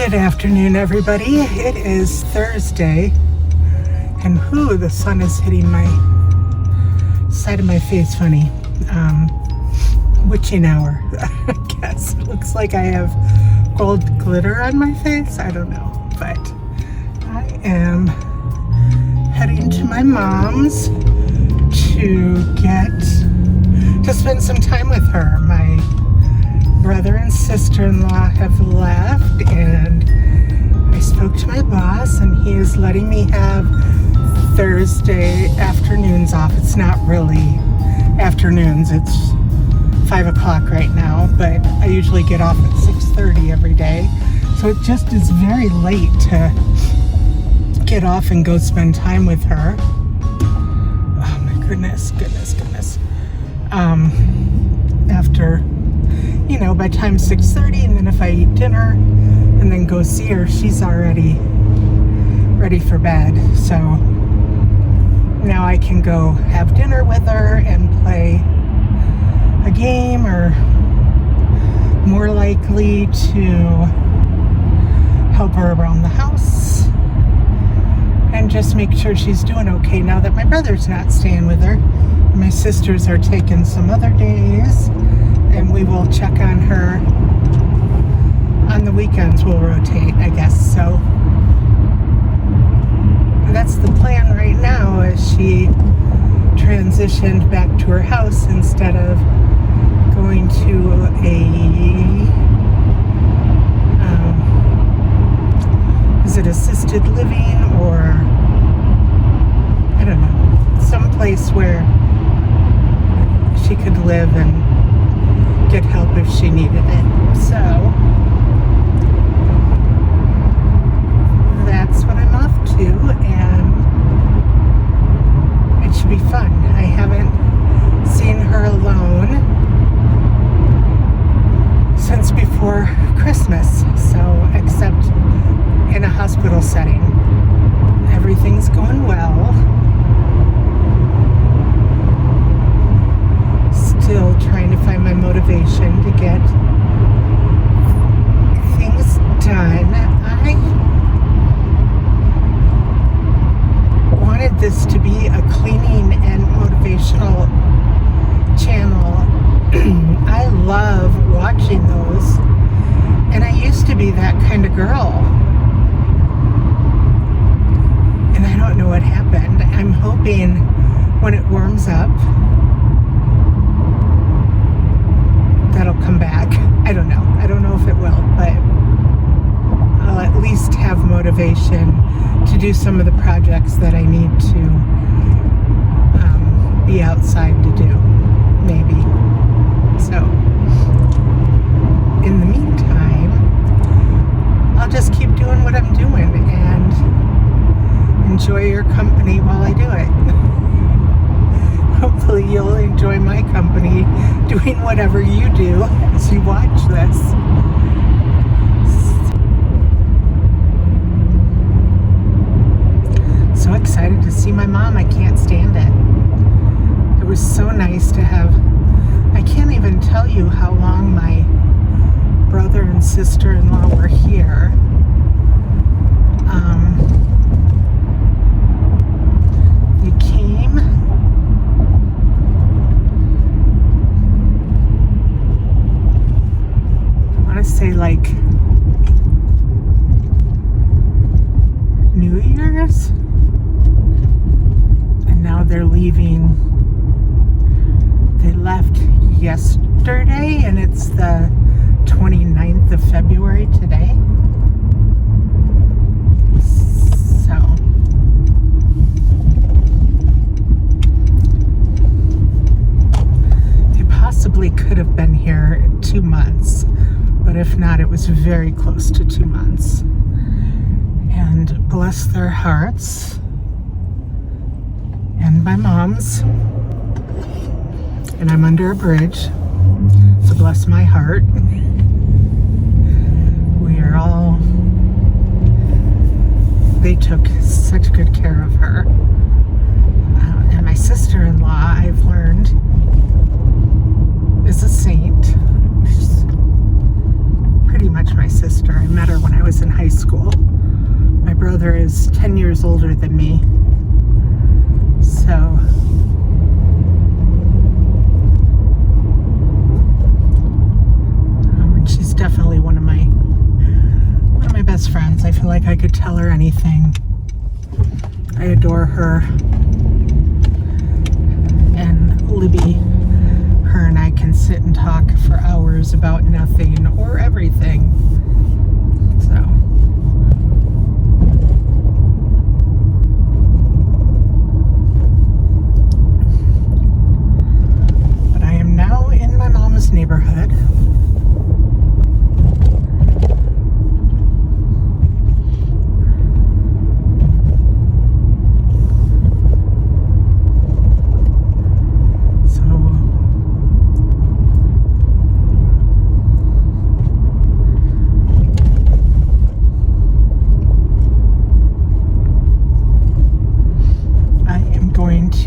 Good afternoon, everybody. It is Thursday, and the sun is hitting my side of my face funny. Witching hour, I guess. It looks like I have gold glitter on my face. I don't know, but I am heading to my mom's to spend some time with her. My brother and sister-in-law have left, and I spoke to my boss, and he is letting me have Thursday afternoons off. It's not really afternoons, it's 5 o'clock right now, but I usually get off at 6:30 every day, so it just is very late to get off and go spend time with her. Oh my goodness. After, by time 6:30, and then if I eat dinner and then go see her, she's already ready for bed. So now I can go have dinner with her and play a game, or more likely to help her around the house and just make sure she's doing okay now that my brother's not staying with her. My sisters are taking some other days, and we will check on her on the weekends. We'll rotate, I guess. So that's the plan right now, as she transitioned back to her house instead of going to is it assisted living, or I don't know, some place where she could live and get help if she needed it. So that's what I'm off to, and it should be fun. I haven't seen her alone since before Christmas, so except in a hospital setting. Everything's going well. Still trying to find my motivation to get things done. I wanted this to be a cleaning and motivational channel. I love watching those, and I used to be that kind of girl, and I don't know what happened. I'm hoping when it warms up that'll come back. I don't know if it will, but I'll at least have motivation to do some of the projects that I need to be outside to do, maybe. So in the meantime, I'll just keep doing what I'm doing and enjoy your company while I do it. Hopefully you'll enjoy my company doing whatever you do as you watch this. So excited to see my mom. I can't stand it. It was so nice to have. I can't even tell you how long my brother and sister-in-law were here. They came. I want to say like New Year's, and now they're leaving. They left yesterday, and it's the 29th of February today. So they possibly could have been here 2 months, but if not, it was very close to 2 months. And bless their hearts, and my mom's. And I'm under a bridge, so bless my heart. They took such good care of her. And my sister-in-law, I've learned, is a saint. She's pretty much my sister. I met her when I was in high years older than me. So and she's definitely one of my best friends. I feel like I could tell her anything. I adore her. And Libby, her and I can sit and talk for hours about nothing or everything. So but I am now in my mom's neighborhood.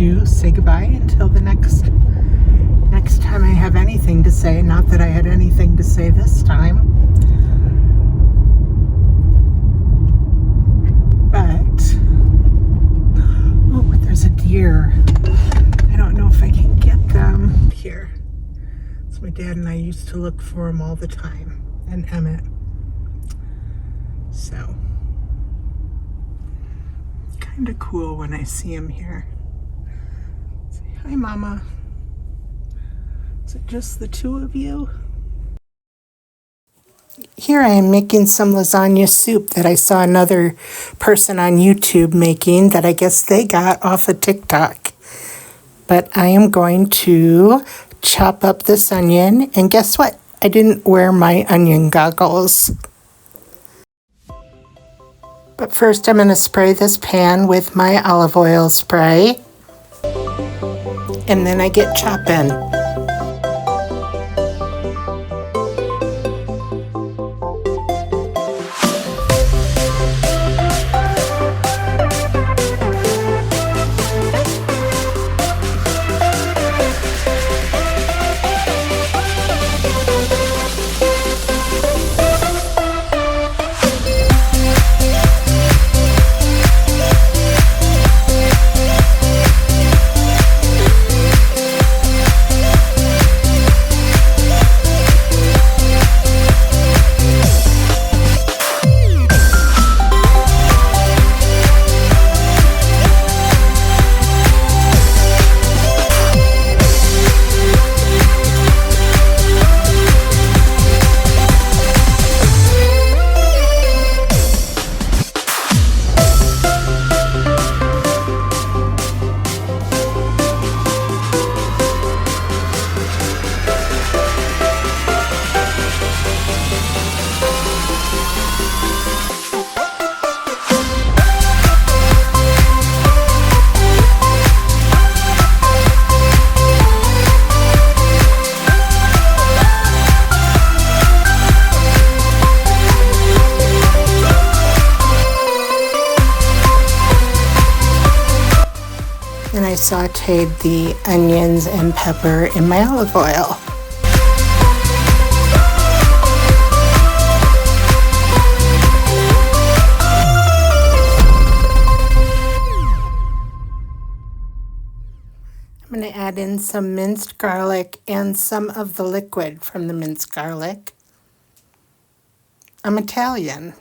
To say goodbye until the next time I have anything to say. Not that I had anything to say this time, but oh, there's a deer. I don't know if I can get them here. So my dad and I used to look for them all the time, and Emmett. So kind of cool when I see him here. Hi, Mama. Is it just the two of you? Here I am making some lasagna soup that I saw another person on YouTube making that I guess they got off of TikTok. But I am going to chop up this onion, and guess what? I didn't wear my onion goggles. But first I'm going to spray this pan with my olive oil spray. And then I get chopping. And I sauteed the onions and pepper in my olive oil. I'm going to add in some minced garlic and some of the liquid from the minced garlic. I'm Italian.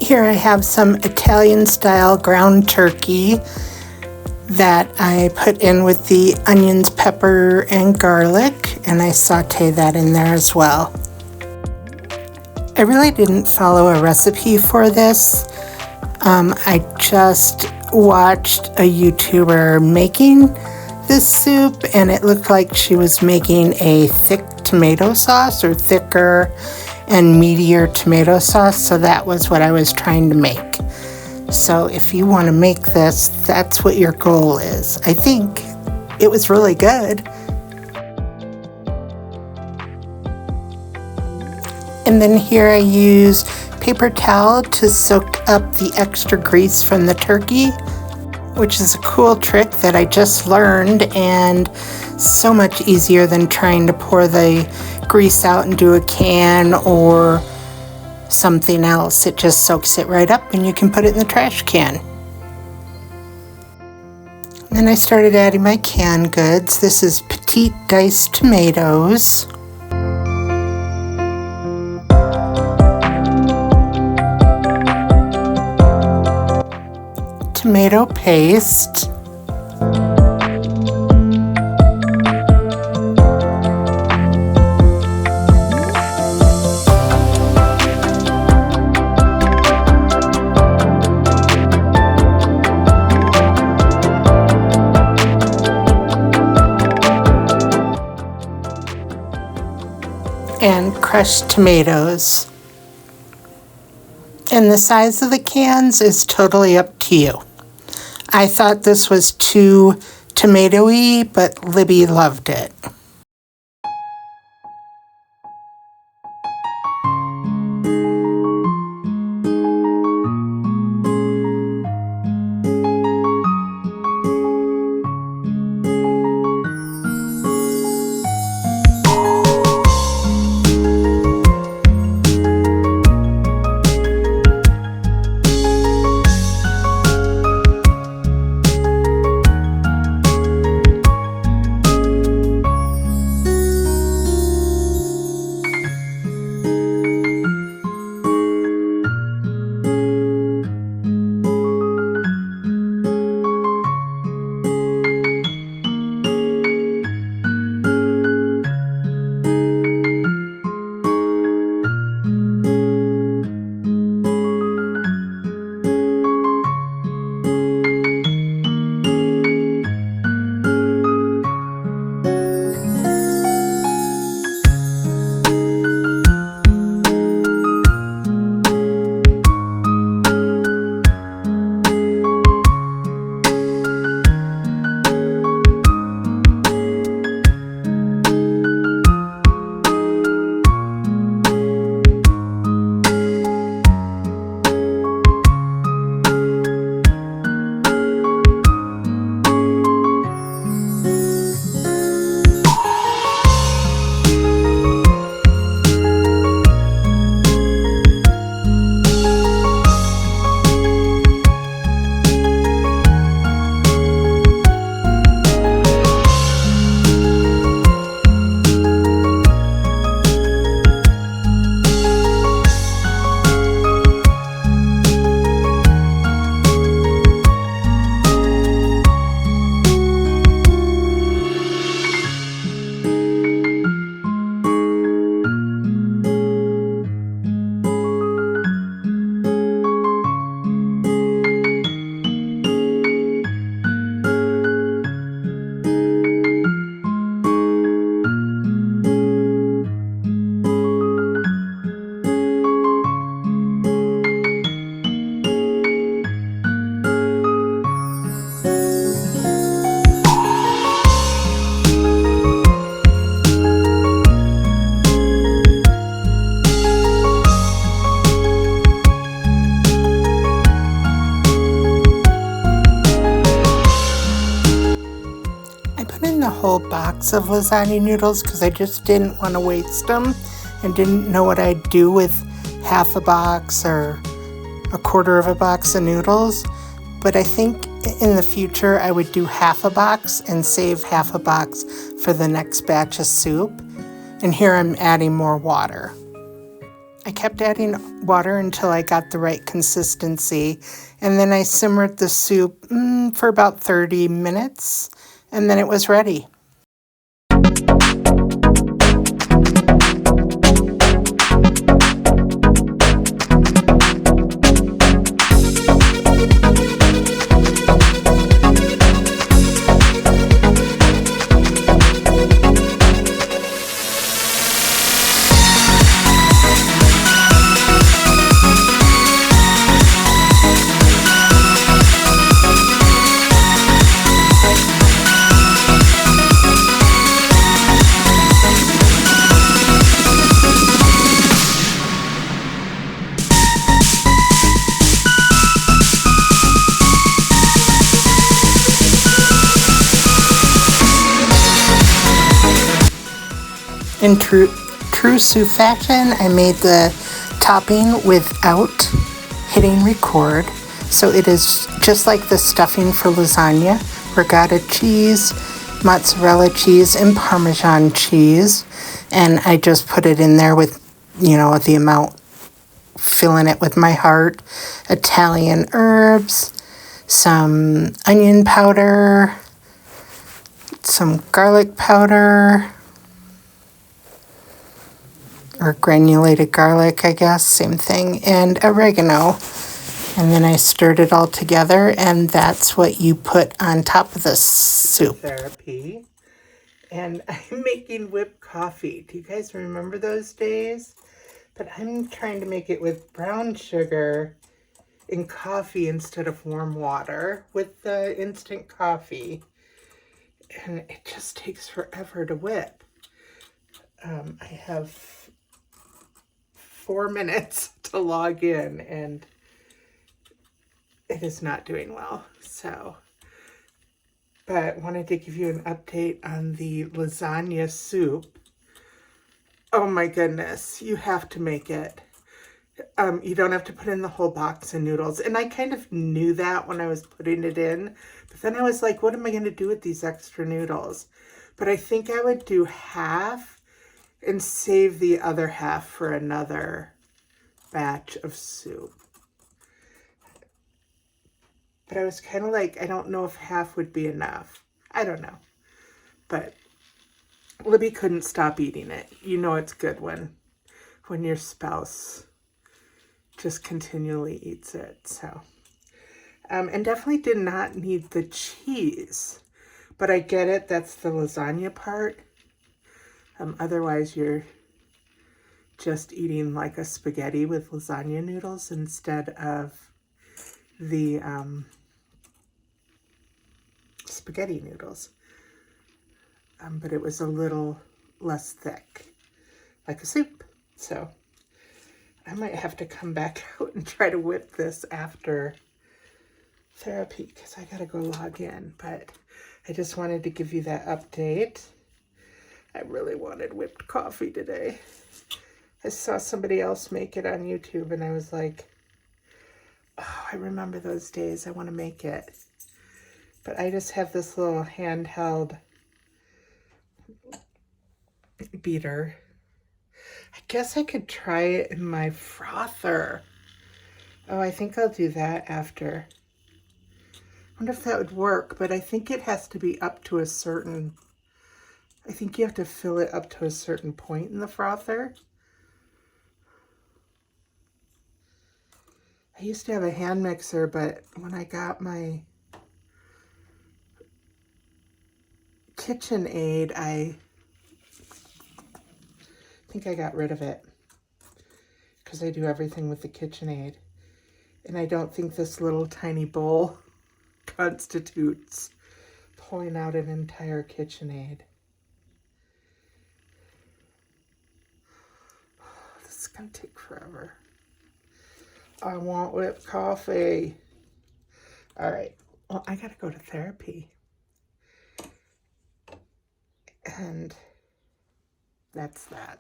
Here I have some Italian-style ground turkey that I put in with the onions, pepper, and garlic, and I saute that in there as well. I really didn't follow a recipe for this. I just watched a YouTuber making this soup, and it looked like she was making a thick tomato sauce, or thicker and meatier tomato sauce, so that was what I was trying to make. So if you want to make this, that's what your goal is. I think it was really good. And then here I use paper towel to soak up the extra grease from the turkey, which is a cool trick that I just learned and so much easier than trying to pour the grease out into a can or something else. It just soaks it right up and you can put it in the trash can. Then I started adding my canned goods. This is petite diced tomatoes, tomato paste, and crushed tomatoes. And the size of the cans is totally up to you. I thought this was too tomatoey, but Libby loved it. Whole box of lasagna noodles because I just didn't want to waste them and didn't know what I'd do with half a box or a quarter of a box of noodles. But I think in the future I would do half a box and save half a box for the next batch of soup. And here I'm adding more water. I kept adding water until I got the right consistency, and then I simmered the soup for about 30 minutes, and then it was ready. In true Sue fashion, I made the topping without hitting record. So it is just like the stuffing for lasagna, regatta cheese, mozzarella cheese, and Parmesan cheese. And I just put it in there with, the amount, filling it with my heart, Italian herbs, some onion powder, some garlic powder, or granulated garlic, I guess, same thing, and oregano. And then I stirred it all together, and that's what you put on top of the soup. Therapy. And I'm making whipped coffee. Do you guys remember those days? But I'm trying to make it with brown sugar in coffee instead of warm water with the instant coffee. And it just takes forever to whip. I have 4 minutes to log in, and it is not doing well. So, but wanted to give you an update on the lasagna soup. Oh my goodness, you have to make it. You don't have to put in the whole box of noodles. And I kind of knew that when I was putting it in. But then I was like, what am I going to do with these extra noodles? But I think I would do half and save the other half for another batch of soup. But I was kind of like, I don't know if half would be enough. I don't know. But Libby couldn't stop eating it. You know it's good when your spouse just continually eats it. So, and definitely did not need the cheese. But I get it. That's the lasagna part. Otherwise, you're just eating like a spaghetti with lasagna noodles instead of the spaghetti noodles. But it was a little less thick, like a soup. So I might have to come back out and try to whip this after therapy because I gotta go log in. But I just wanted to give you that update. I really wanted whipped coffee today. I saw somebody else make it on YouTube and I was like, oh, I remember those days. I want to make it. But I just have this little handheld beater. I guess I could try it in my frother. Oh, I think I'll do that after. I wonder if that would work, but I think it has to be up to a certain, I think you have to fill it up to a certain point in the frother. I used to have a hand mixer, but when I got my KitchenAid, I think I got rid of it because I do everything with the KitchenAid. And I don't think this little tiny bowl constitutes pulling out an entire KitchenAid. This is going to take forever. I want whipped coffee. All right. Well, I got to go to therapy. And that's that.